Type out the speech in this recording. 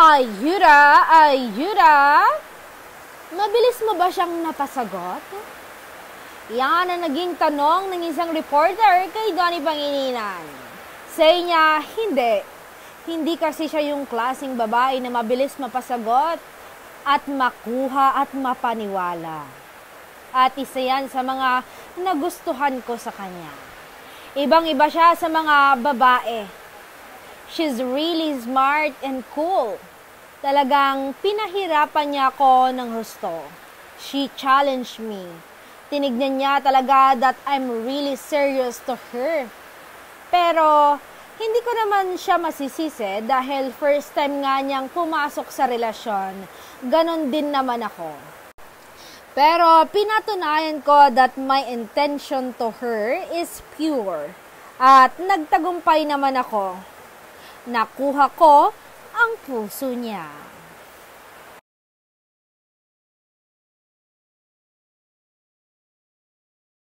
Ayuda, ayuda! Mabilis mo ba siyang napasagot? Yan ang naging tanong ng isang reporter kay Donnie Pangilinan. Say niya, hindi. Hindi kasi siya yung klaseng babae na mabilis mapasagot at makuha at mapaniwala. At isa yan sa mga nagustuhan ko sa kanya. Ibang-iba siya sa mga babae. She's really smart and cool. Talagang pinahirapan niya ako ng husto. She challenged me. Tinignan niya talaga that I'm really serious to her. Pero hindi ko naman siya masisisi dahil first time nga niyang pumasok sa relasyon. Ganon din naman ako. Pero pinatunayan ko that my intention to her is pure. At nagtagumpay naman ako. Nakuha ko ang puso niya.